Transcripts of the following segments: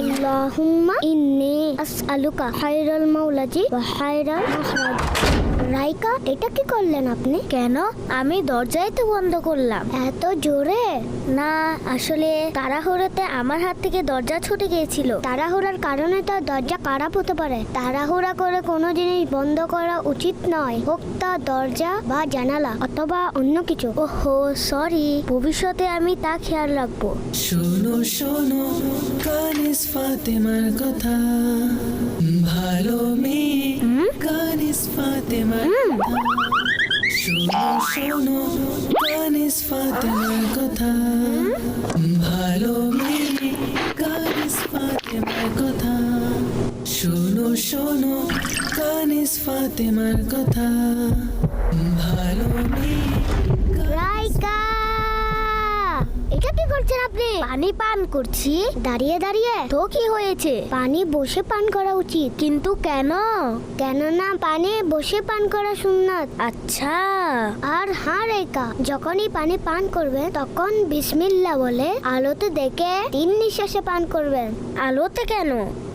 আল্লাহুম্মা ইন্নী আসআলুকা খায়রাল মাওলাজি ওয়া খায়রাল মাখরাজ। রাইকা, এটা কি করলেন আপনি? কেন? আমি দরজাই তো বন্ধ করলাম। এত জোরে? না, আসলে তাড়াহুড়োতে আমার হাত থেকে দরজা ছুটে গিয়েছিল। তাড়াহুড়ার কারণে তো দরজা খারাপ হতে পারে। তাড়াহুড়া করে কোনো জিনিস বন্ধ করা উচিত নয়, হোক তা দরজা বা জানালা অথবা অন্য কিছু। ওহো, সরি। ভবিষ্যতে আমি তা খেয়াল রাখবো। শোনো শোনো কানিস ফাতেমার কথা, ভালো মেয়ে কানিস ফাতেমার কথা। শোনো শোনো কানিস ফাতেমার কথা, ভালো মেয়ে কানিস ফাতেমার কথা। শোনো শোনো কানিস ফাতেমার কথা, ভালো মেয়ে। রাইকা, এটা কি করছেন আপনি? পানি পান করছি। দাঁড়িয়ে দাঁড়িয়ে? তো কি হয়েছে? পানি বসে পান করা উচিত। কিন্তু কেন? কেননা পানি বসে পান করা সুন্নাত। আচ্ছা। আর হ্যাঁ রেখা, যখনই পানি পান করবেন তখন বিসমিল্লাহ বলে আলোতে দেখে 3 নিঃশ্বাসে পান করবেন। আলোতে কেন?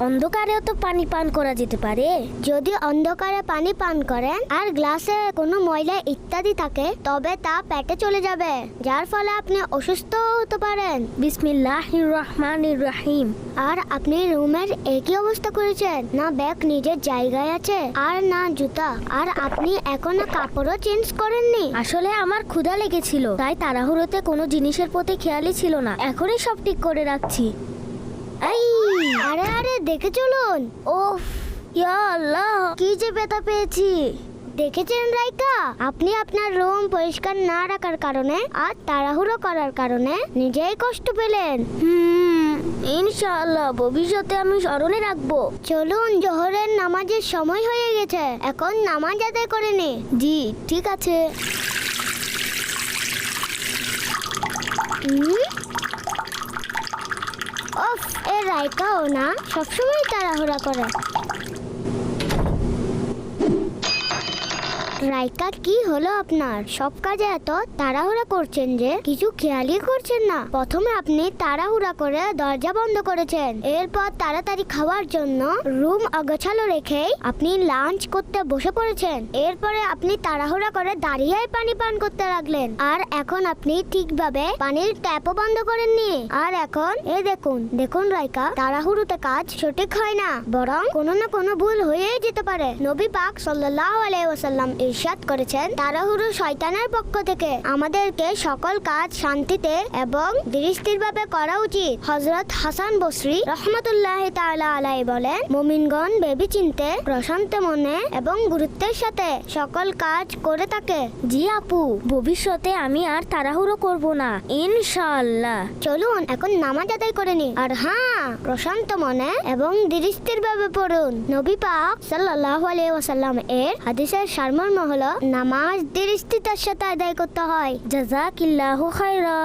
অন্ধকারেও তো পানি পান করা যেতে পারে। যদি অন্ধকারে পানি পান করেন আর গ্লাসে কোনো ময়লা ইত্যাদি থাকে তবে তা পেটে চলে যাবে, যার ফলে আপনি অসুস্থ হতে পারেন। বিসমিল্লাহির রহমানির রহিম। আর আপনি রুমের একই অবস্থা করেছেন, না ব্যাগ নিজের জায়গায় আছে আর না জুতা, আর আপনি এখনো কাপড়ও চেঞ্জ করেননি। আসলে আমার ক্ষুধা লেগেছিল, তাই তাড়াহুড়োতে কোনো জিনিসের প্রতি খেয়ালই ছিল না। এখনই সব ঠিক করে রাখছি। এই, আরে আরে দেখে চলুন। ওফ, ইয়া আল্লাহ, কি যে ব্যথা পেয়েছি। দেখেছেন রাইকা, আপনি আপনার রুম পরিষ্কার না রাখার কারণে আর তাড়াহুড়ো করার কারণে নিজেই কষ্ট পেলেন। ইনশাআল্লাহ ভবিষ্যতে আমি স্মরণে রাখবো। চলুন, জোহরের নামাজের সময় হয়ে গেছে, এখন নামাজ আদায় করে নে। জি, ঠিক আছে। ওফ, এ রাইকাও না সবসময় তাড়াহুড়া করে। রাইকা, কি হলো আপনার? সব কাজে এত তাড়াহুড়া করছেন যে কিছু খেয়ালই করছেন না। প্রথমে আপনি তাড়াহুড়া করে দরজা বন্ধ করেছেন, এরপর তাড়াতাড়ি খাওয়ার জন্য রুম অগোছালো রেখেই আপনি লাঞ্চ করতে বসে পড়েছেন। এরপরে আপনি তাড়াহুড়া করে দাঁড়িয়ে পানি পান করতে লাগলেন, আর এখন আপনি ঠিকভাবে পানির ট্যাপও বন্ধ করেননি। আর এখন দেখুন দেখুন রাইকা, তাড়াহুড়োতে কাজ সঠিক হয় না, বরং কোনো না কোনো ভুল হয়েই যেতে পারে। নবী পাক সাল্লাল্লাহু আলাইহি ওয়াসাল্লাম ইরশাদ করেছেন, তাড়াহুড়ো শয়তানের পক্ষ থেকে, আমাদেরকে সকল কাজ শান্তিতে এবং ধীরস্থিরভাবে করা উচিত। হযরত হাসান বসরি রাহমাতুল্লাহি তাআলা আলাইহি বলেন, মুমিনগণ ভেবেচিন্তে প্রশান্ত মনে এবং গুরুত্বের সাথে সকল কাজ করে থাকে। জি আপু, ভবিষ্যতে আমি আর তাড়াহুড়ো করব না ইনশাআল্লাহ। চলুন এখন নামাজ আদায় করে নি। আর হ্যাঁ, প্রশান্ত মনে এবং ধীরস্থিরভাবে পড়ুন। নবী পাক সাল্লাল্লাহু আলাইহি ওয়াসাল্লাম এর হাদিসের সারমর্ম হলো, নামাজ ধীরস্থিরতার সাথে আদায় করতে হয়। জাযাকিল্লাহু খায়রা।